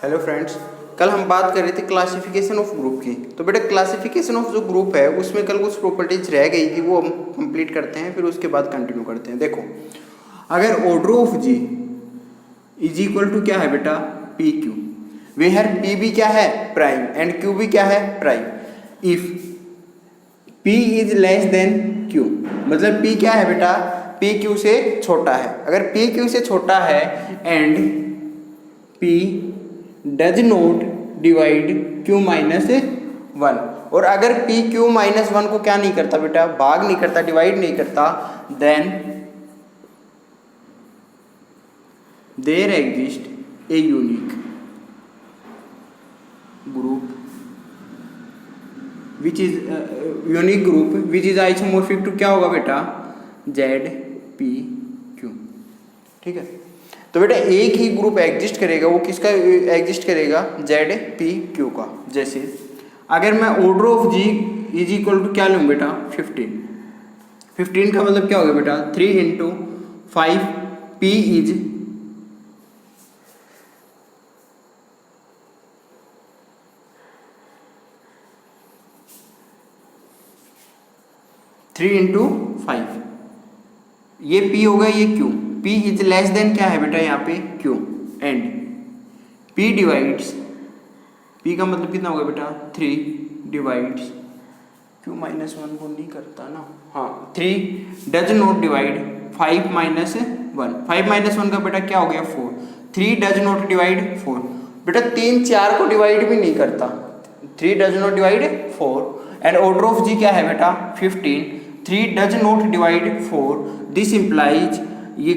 Hello friends, कल हम बात कर रहे थे क्लासिफिकेशन ऑफ ग्रुप की। तो बेटा क्लासिफिकेशन ऑफ जो ग्रुप है उसमें कल कुछ प्रॉपर्टीज रह गई थी, वो हम कंप्लीट करते हैं, फिर उसके बाद कंटिन्यू करते हैं। देखो, अगर order of G is equal to क्या है बेटा, पी क्यू, वेयर पी भी क्या है, प्राइम, एंड क्यू भी क्या है, prime. If P is less than Q, मतलब पी क्या है बेटा, पी क्यू से छोटा है। अगर पी क्यू से छोटा है and P does not divide Q minus one, और अगर पी क्यू माइनस वन को क्या नहीं करता बेटा, भाग नहीं करता, डिवाइड नहीं करता, then there exist a unique group which is unique group which is isomorphic to क्या होगा बेटा, जेड पी क्यू। ठीक है, तो बेटा एक ही ग्रुप एग्जिस्ट करेगा, वो किसका एग्जिस्ट करेगा, जेड पी क्यू का। जैसे अगर मैं order of G is equal to क्या लूँ बेटा, 15 का मतलब क्या होगा बेटा, 3 इंटू 5, पी इज 3 इंटू 5, ये P होगा, ये Q। P is less than क्या है बेटा यहाँ पे, Q, and P divides, P का मतलब कितना होगा बेटा, 3 डिवाइड्स Q माइनस वन को नहीं करता ना, हाँ, 3 does not divide 5 minus one, 5 minus one का बेटा क्या हो गया, 4, 3 डज नॉट डिवाइड 4, बेटा 3 4 को डिवाइड भी नहीं करता, 3 does not divide 4, and order of G क्या है बेटा, 15, 3 does not divide 4, this implies, ये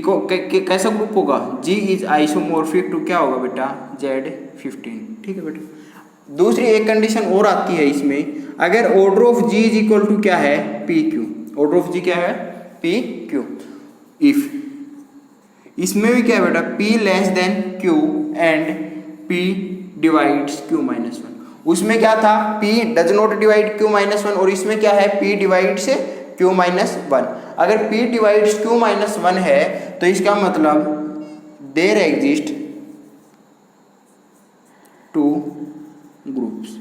कैसा ग्रुप होगा, G इज आइसोमॉर्फिक टू क्या होगा बेटा, Z15। ठीक है बेटा, दूसरी एक कंडीशन और आती है इसमें, अगर order of G is equal to क्या है, PQ, ऑर्डर ऑफ G क्या है, PQ, इफ इसमें भी क्या है बेटा, P less than Q and P divides Q minus one, उसमें क्या था, P does not divide Q minus one, और इसमें क्या है, P divides Q minus one. अगर P divides Q minus one है तो इसका मतलब देयर एग्जिस्ट टू ग्रुप्स।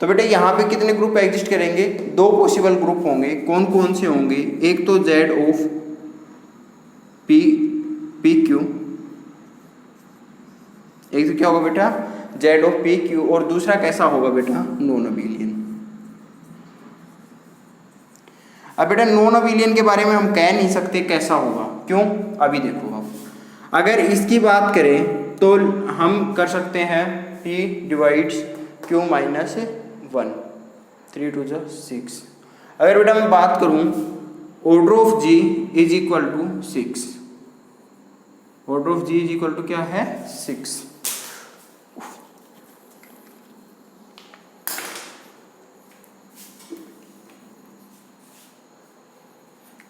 तो बेटा यहाँ पे कितने ग्रुप एग्जिस्ट करेंगे, दो पॉसिबल ग्रुप होंगे। कौन कौन से होंगे, एक तो Z ऑफ पी क्यू, एक तो क्या होगा बेटा, Z ऑफ पी क्यू, और दूसरा कैसा होगा बेटा, नॉन अबिलियन। अब बेटा नॉन अबिलियन के बारे में हम कह नहीं सकते कैसा होगा, क्यों, अभी देखो आप, अगर इसकी बात करें तो हम कर सकते हैं P divides Q minus one, 3 2 6। अगर बेटा मैं बात करूं order of G is equal to 6, order of G is equal to क्या है, 6,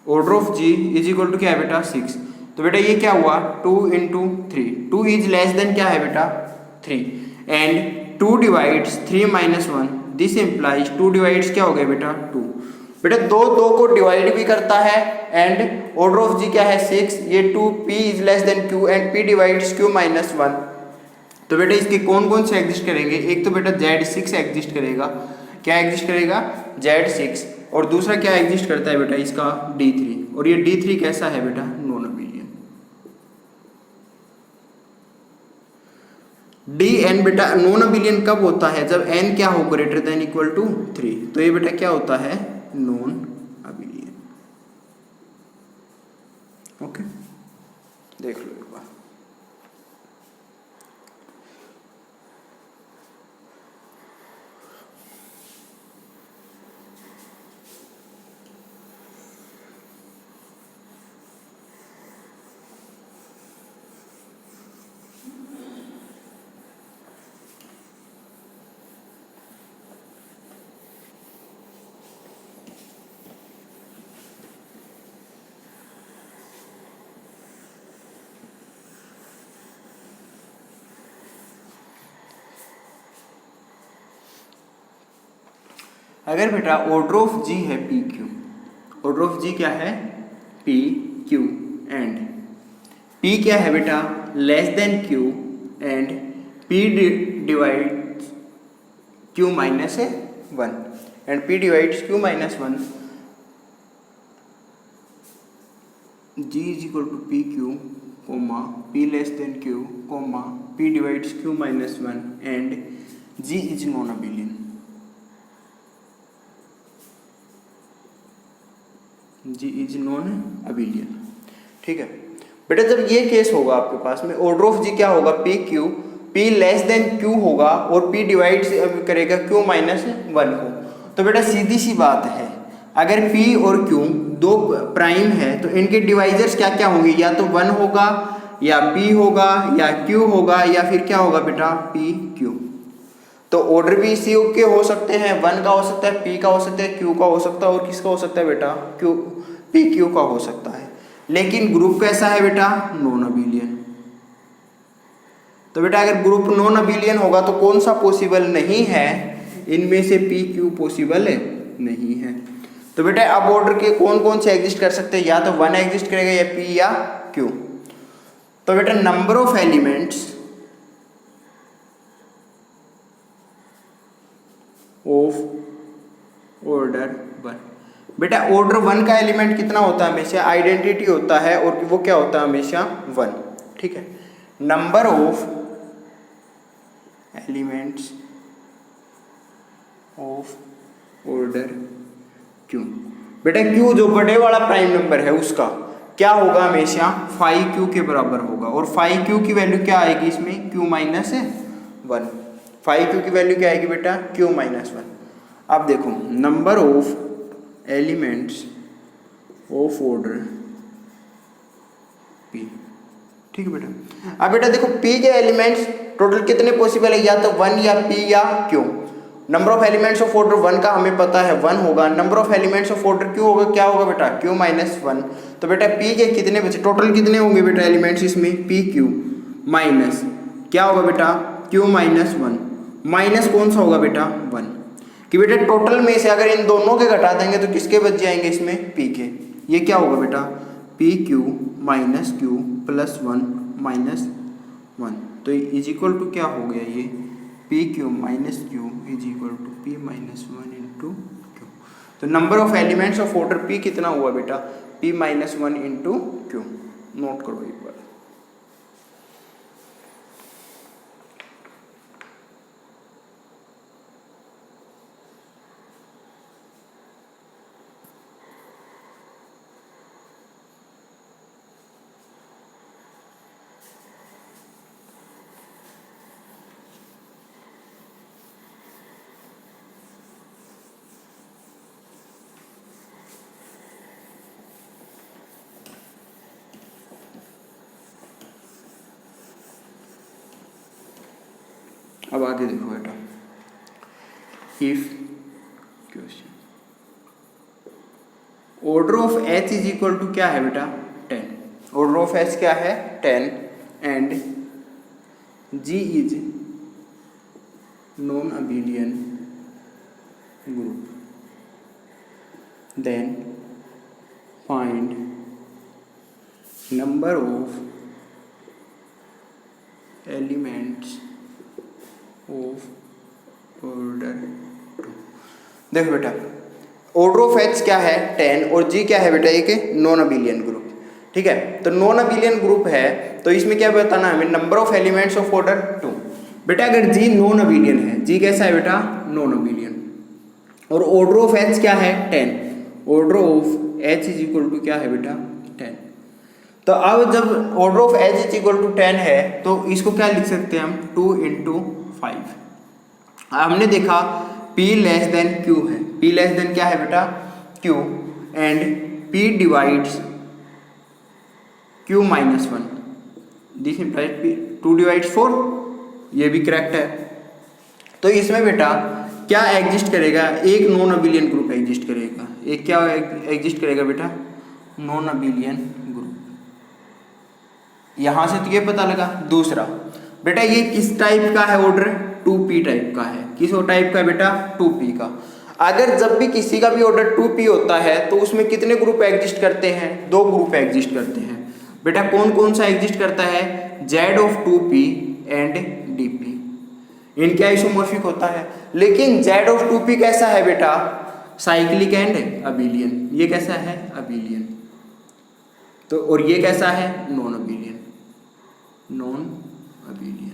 order of G is equal to क्या है बेटा, 6। तो बेटा ये क्या हुआ, 2 इंटू 3, 2 इज लेस देन क्या है बेटा, 3, and 2 divides 3 minus one, this implies 2 divides क्या हो गया बेटा, 2, बेटा 2 को डिवाइड भी करता है, एंड ऑर्डर ऑफ G क्या है, 6, ये 2, P is less than Q and P divides Q minus one. तो बेटा इसके कौन कौन से एग्जिस्ट करेंगे, एक तो बेटा Z6 एग्जिस्ट करेगा, क्या एग्जिस्ट करेगा, Z6, और दूसरा क्या एग्जिस्ट करता है बेटा इसका, D3, और ये D3 कैसा है बेटा, नॉन अबिलियन। Dn बेटा नॉन अबिलियन कब होता है, जब n क्या हो, ग्रेटर देन इक्वल टू 3, तो ये बेटा क्या होता है, नॉन अबिलियन। ओके, देख लो एक बार। अगर बेटा ऑर्डर ऑफ G है P Q, order of G क्या है, पी क्यू, एंड P क्या है बेटा, less than Q and P divides Q minus 1 and P divides Q minus 1, g is equal to P Q comma P less than Q comma P divides Q minus 1 and g is non abelian. g is non abelian. ठीक है बेटा, जब ये case होगा आपके पास में order of g क्या होगा, P Q, p less than q होगा और p डिवाइड करेगा q माइनस 1 को। तो बेटा सीधी सी बात है, अगर p और q दो प्राइम है तो इनके डिवाइजर्स क्या क्या होंगे, या तो 1 होगा या p होगा या q होगा या फिर क्या होगा बेटा p q। तो ऑर्डर भी इसी के हो सकते हैं, 1 का हो सकता है, p का हो सकता है, q का हो सकता है और किसका हो सकता है बेटा p q का हो सकता है। लेकिन ग्रुप कैसा है बेटा, नॉन अबिलियन। तो बेटा अगर ग्रुप नॉन अबिलियन होगा तो कौन सा पॉसिबल नहीं है, इनमें से पी क्यू पॉसिबल नहीं है। तो बेटा अब ऑर्डर के कौन कौन से एग्जिस्ट कर सकते हैं, या तो 1 एग्जिस्ट करेगा या पी या क्यू। तो बेटा number of elements of order 1, बेटा ऑर्डर 1 का एलिमेंट कितना होता है, हमेशा आइडेंटिटी होता है और वो क्या होता है हमेशा 1। ठीक है, number of elements of order Q, बेटा क्यू जो बड़े वाला प्राइम नंबर है उसका क्या होगा, हमेशा 5q के बराबर होगा। और 5q की वैल्यू क्या आएगी इसमें, q माइनस 1। 5q की वैल्यू क्या आएगी बेटा, q माइनस 1। अब देखो number of elements of order p। ठीक है बेटा, अब बेटा देखो p के एलिमेंट्स टोटल कितने पॉसिबल है, या तो 1 या p या q। Number of elements of order 1 का हमें पता है 1 होगा, number of elements of order q होगा, क्या होगा बेटा q माइनस 1। तो बेटा p के कितने बचे, टोटल कितने होंगे बेटा एलिमेंट्स इसमें, p q माइनस क्या होगा बेटा q माइनस 1, माइनस कौन सा होगा बेटा 1। कि बेटा टोटल में से अगर इन दोनों के घटा देंगे तो किसके बच जाएंगे इसमें, p के। ये क्या होगा बेटा p q minus q plus 1 minus 1। तो इज इक्वल टू क्या हो गया, ये P Q minus Q is equal to P minus 1 into Q. तो number of elements of order P कितना हुआ बेटा, P minus 1 into Q. Note करो एक बार। अब आगे देखो बेटा, if question order of h is equal to क्या है बेटा 10, ऑर्डर ऑफ h क्या है 10 and g is non abelian group, then find number of elements of order 2। देखो बेटा ऑर्डर ऑफ h क्या है 10 और g क्या है बेटा एक नॉन अबिलियन ग्रुप। ठीक है, तो नॉन अबिलियन ग्रुप है तो इसमें क्या बताना है हमें, number of elements of order 2। बेटा अगर g नॉन अबिलियन है, g कैसा है बेटा नॉन अबिलियन, और ऑर्डर ऑफ h क्या है 10, order of h is equal to क्या है बेटा 10। तो अब जब order of h is equal to 10 है तो इसको क्या लिख सकते हैं हम, 2 इंटू 5। हमने देखा p लेस देन q है, p लेस देन क्या है बेटा q and p divides q minus 1, this implies p 2 divides 4, ये भी करेक्ट है। तो इसमें बेटा क्या एग्जिस्ट करेगा, एक नॉन अबिलियन ग्रुप एग्जिस्ट करेगा, एक क्या एग्जिस्ट करेगा बेटा नॉन अबिलियन ग्रुप। यहां से तो ये पता लगा। दूसरा बेटा ये किस टाइप का है ऑर्डर, 2p टाइप का है। किस टाइप का है बेटा 2p का। अगर जब भी किसी का भी ऑर्डर 2p होता है तो उसमें कितने ग्रुप एग्जिस्ट करते हैं, 2 ग्रुप एग्जिस्ट करते हैं। बेटा कौन कौन सा एग्जिस्ट करता है, Z of 2p and dp, इनके आइसोमॉर्फिक होता है। लेकिन Z ऑफ 2p कैसा है बेटा, साइक्लिक एंड अबिलियन, ये कैसा है अबिलियन, तो और ये कैसा है नॉन अबिलियन, नॉन अबिलियन।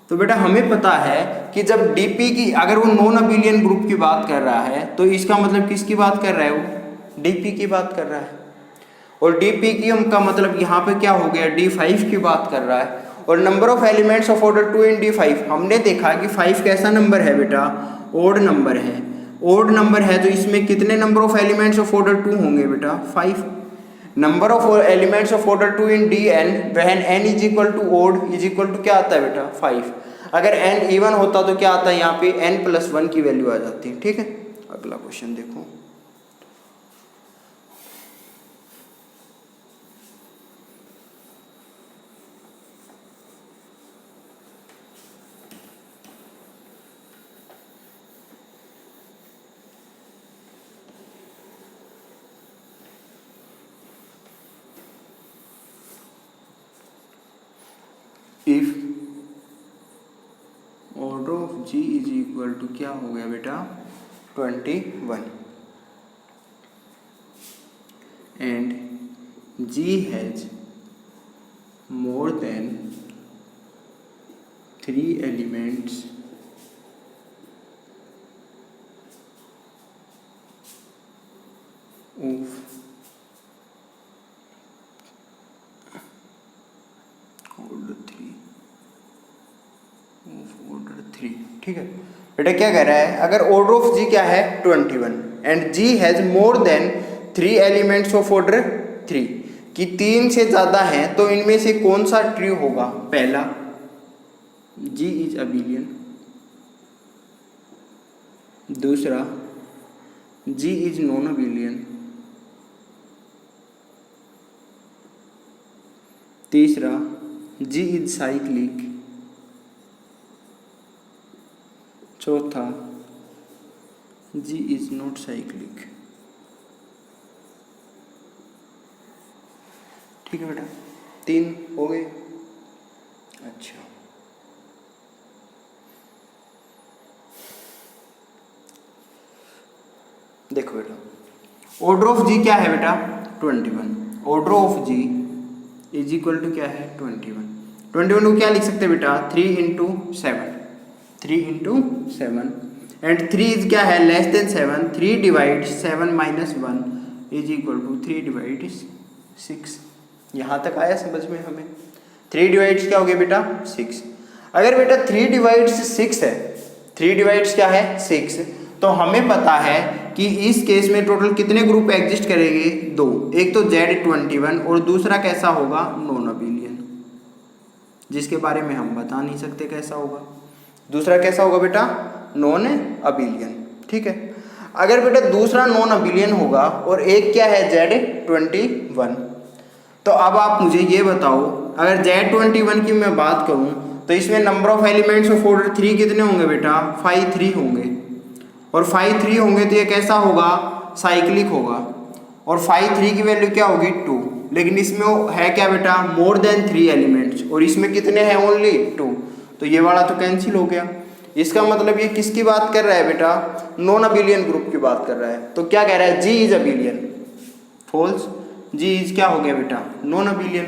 तो बेटा हमें पता है कि जब dp की अगर वो नॉन अबिलियन ग्रुप की बात कर रहा है तो इसका मतलब किसकी बात कर रहा है, वो dp की बात कर रहा है, और dp की का मतलब यहाँ पे क्या हो गया, d5 की बात कर रहा है। और number of elements of order 2 in d5, हमने देखा कि 5 कैसा नंबर है बेटा, ओड नंबर है, ओड नंबर है तो इसमें कितने number of elements of order 2 होंगे बेटा, 5। Number of elements of order 2 in dn when n is equal to odd is equal to क्या आता है बेटा 5। अगर n इवन होता तो क्या आता है, यहाँ पे n+1 की वैल्यू आ जाती है। ठीक है, अगला क्वेश्चन देखो। If order of g is equal to क्या हो गया बेटा 21 and g has more than 3 elements of order 3। ठीक है बेटा, क्या कह रहा है, अगर ऑर्डर ऑफ जी क्या है 21 and G has more than 3 elements of order 3, कि 3 से ज़्यादा हैं तो इनमें से कौन सा ट्री होगा, पहला जी इज अबिलियन, दूसरा जी इज नॉन अबिलियन, तीसरा जी इज साइक्लिक, चौथा जी इज नॉट साइक्लिक। ठीक है बेटा, 3 हो गए। अच्छा, देखो बेटा ऑर्डर ऑफ जी क्या है बेटा 21, order of G is equal to क्या है 21 को क्या लिख सकते हैं बेटा 3 इंटू 7, 3 इंटू 7 एंड 3 इज क्या है less than 7, 3 divide 7 minus 1 is equal to 3 divide 6। यहाँ तक आया समझ में हमें, 3 डिवाइड्स क्या हो गया बेटा 6। अगर बेटा 3 डिवाइड्स 6 है, 3 डिवाइड्स क्या है 6, तो हमें पता है कि इस केस में टोटल कितने ग्रुप एग्जिस्ट करेंगे, 2, एक तो Z21 और दूसरा कैसा होगा नॉन अबिलियन, जिसके बारे में हम बता नहीं सकते कैसा होगा। दूसरा कैसा होगा बेटा नॉन अबिलियन। ठीक है, अगर बेटा दूसरा नॉन अबिलियन होगा और एक क्या है Z21, तो अब आप मुझे ये बताओ अगर Z21 की मैं बात करूं तो इसमें number of elements of order 3 कितने होंगे बेटा 5 3 होंगे, और 5 3 होंगे तो ये कैसा होगा साइक्लिक होगा, और 5 3 की वैल्यू क्या होगी 2, लेकिन इसमें है क्या बेटा मोर देन 3 एलिमेंट्स और इसमें कितने हैं ओनली 2, तो ये वाला तो कैंसिल हो गया। इसका मतलब ये किसकी बात कर रहा है बेटा नॉन अबिलियन ग्रुप की बात कर रहा है। तो क्या कह रहा है G is abelian, false, G is क्या हो गया बेटा नॉन अबिलियन,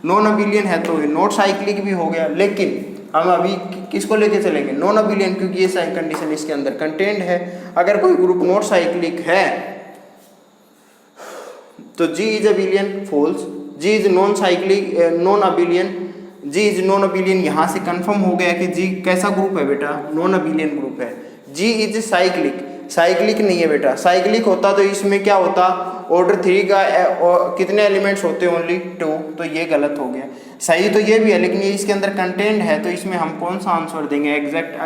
नॉन अबिलियन है तो नॉट साइक्लिक भी हो गया, लेकिन हम अभी किसको लेके चलेंगे नॉन अबिलियन, क्योंकि ये कंडीशन इसके अंदर कंटेंट है। अगर कोई ग्रुप नॉट साइक्लिक है तो G is abelian, false, G is non cyclic non abelian, G is non abelian, यहाँ से कंफर्म हो गया कि जी कैसा ग्रुप है बेटा नॉन अबिलियन ग्रुप है। जी इज साइक्लिक, साइक्लिक नहीं है बेटा, साइक्लिक होता तो इसमें क्या होता ऑर्डर 3 का कितने एलिमेंट्स होते हैं ओनली 2, तो ये गलत हो गया। सही तो ये भी है लेकिन ये इसके अंदर कंटेंट है, तो इसमें हम कौन सा आंसर देंगे एग्जैक्ट।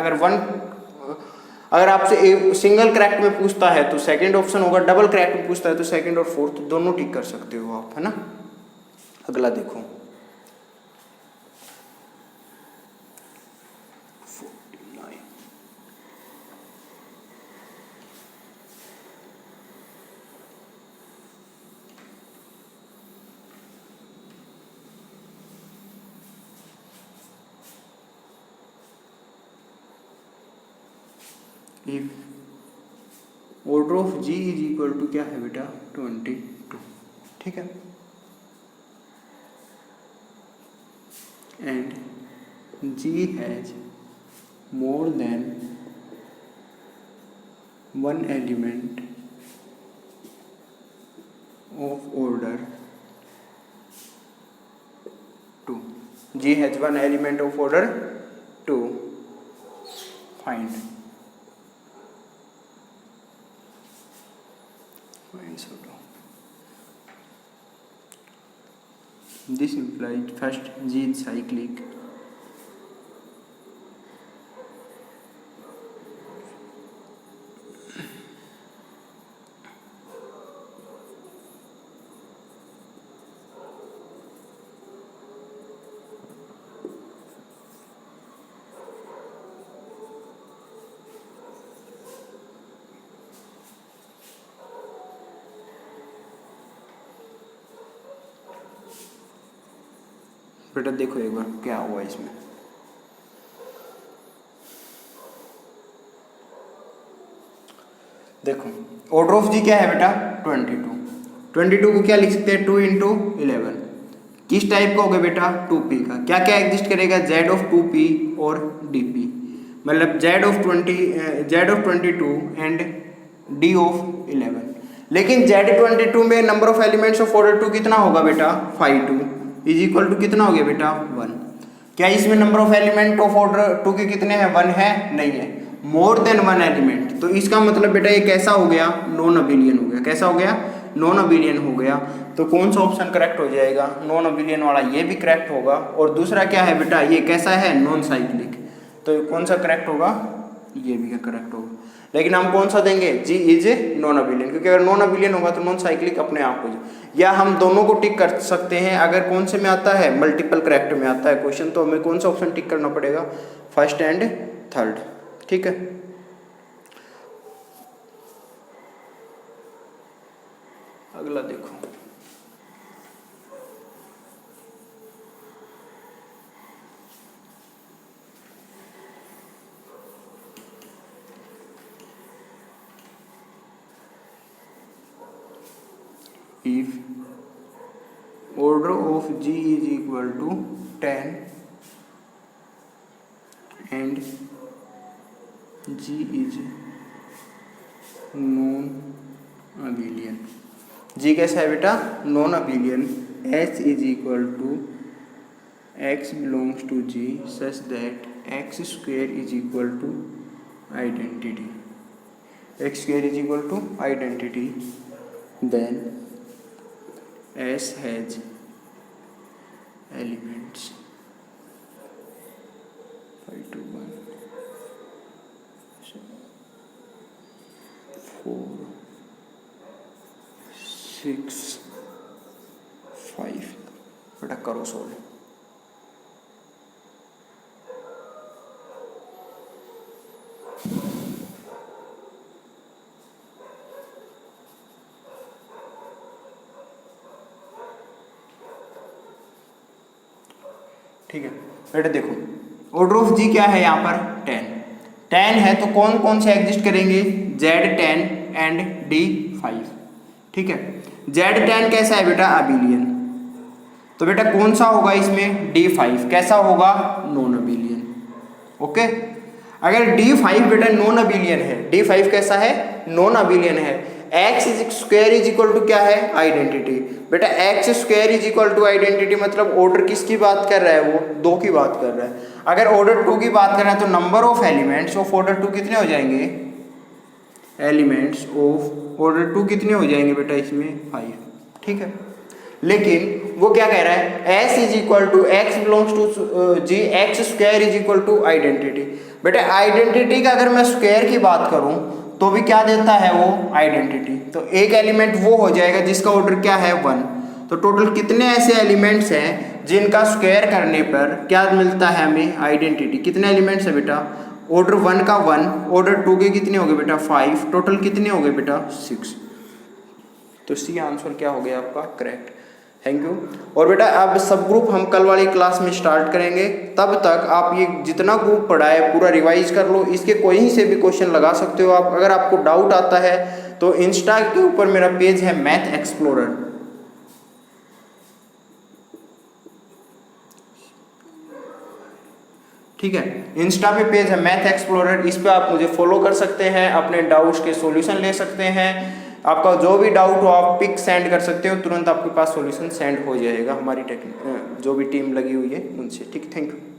अगर आपसे सिंगल करेक्ट में पूछता है तो सेकंड ऑप्शन होगा, डबल करेक्ट में पूछता है तो सेकंड और फोर्थ दोनों टिक कर सकते हो आप, है ना। अगला देखो, if order of G is equal to क्या है बेटा 22, ठीक है, and G has more than one element of order 2, G has one element of order 2, find so this implies first G is cyclic, बेटा देखो एक बार क्या हुआ इसमें। देखो ऑर्डर ऑफ जी क्या है बेटा 22 को क्या लिख सकते हैं 2 इंटू 11, किस टाइप का होगा बेटा 2p का, क्या क्या एग्जिस्ट करेगा z ऑफ 2p और dp, मतलब z of 22 and d of 11। लेकिन z22 में number of elements of order 2 कितना होगा बेटा 52 इज इक्वल टू कितना हो गया बेटा 1। क्या इसमें number of element of order 2 के कितने हैं 1 है, नहीं है, मोर देन 1 एलिमेंट, तो इसका मतलब बेटा ये कैसा हो गया नॉन अबिलियन हो गया, कैसा हो गया नॉन अबिलियन हो गया। तो कौन सा ऑप्शन करेक्ट हो जाएगा, नॉन अबिलियन वाला ये भी करेक्ट होगा, और दूसरा क्या है बेटा ये कैसा है नॉन साइक्लिक, तो कौन सा करेक्ट होगा ये भी करेक्ट होगा। लेकिन हम कौन सा देंगे जी इज नॉन अबिलियन, क्योंकि अगर नॉन अबिलियन होगा तो नॉन साइक्लिक अपने आप हो जाए, या हम दोनों को टिक कर सकते हैं। अगर कौन से में आता है मल्टीपल करेक्ट में आता है क्वेश्चन, तो हमें कौन सा ऑप्शन टिक करना पड़ेगा फर्स्ट एंड थर्ड, ठीक है। अगला देखो if order of G is equal to 10 and G is non abelian, G कैसा है बेटा non abelian, H is equal to X belongs to G such that X square is equal to identity, X square is equal to identity, then S has elements 5 to 1 4 6 5, बेटा करो solve. ठीक है बेटा देखो order of G क्या है यहाँ पर 10 है, तो कौन कौन से एग्जिस्ट करेंगे Z10 एंड D5, ठीक है। Z10 कैसा है बेटा अबिलियन, तो बेटा कौन सा होगा इसमें D5 कैसा होगा नॉन अबिलियन, ओके। अगर D5 बेटा नॉन अबिलियन है, D5 कैसा है नॉन अबिलियन है, x square is equal to क्या है आइडेंटिटी, बेटा x square is equal to identity मतलब ऑर्डर किसकी बात कर रहा है वो 2 की बात कर रहा है। अगर ऑर्डर 2 की बात कर रहा है तो number of elements of order 2 कितने हो जाएंगे, एलिमेंट्स ऑफ ऑर्डर 2 कितने हो जाएंगे बेटा इसमें 5, ठीक है। लेकिन वो क्या कह रहा है S is equal to x belongs to G, x square is equal to identity, बेटा आइडेंटिटी का अगर मैं स्क्वायर की बात करूं तो भी क्या देता है वो आइडेंटिटी, तो एक एलिमेंट वो हो जाएगा जिसका ऑर्डर क्या है 1। तो टोटल कितने ऐसे एलिमेंट्स हैं जिनका स्क्वायर करने पर क्या मिलता है हमें आइडेंटिटी, कितने एलिमेंट्स है बेटा ऑर्डर 1 का 1, ऑर्डर 2 के कितने हो गए बेटा 5, टोटल कितने हो गए बेटा 6। तो सी आंसर क्या हो गया आपका करेक्ट। Thank you. और बेटा अब सब ग्रुप हम कल वाली क्लास में स्टार्ट करेंगे, तब तक आप ये जितना ग्रुप पढ़ा है पूरा रिवाइज कर लो। इसके कोई से भी क्वेश्चन लगा सकते हो आप। अगर आपको डाउट आता है तो इंस्टा के ऊपर मेरा पेज है मैथ एक्सप्लोरर, ठीक है। इंस्टा पे पेज है मैथ एक्सप्लोरर, इस पे आप मुझे फॉलो कर सकते हैं, अपने डाउट्स के सॉल्यूशन ले सकते हैं। आपका जो भी डाउट हो आप पिक सेंड कर सकते हो, तुरंत आपके पास सॉल्यूशन सेंड हो जाएगा हमारी जो भी टीम लगी हुई है उनसे, ठीक। Thank you.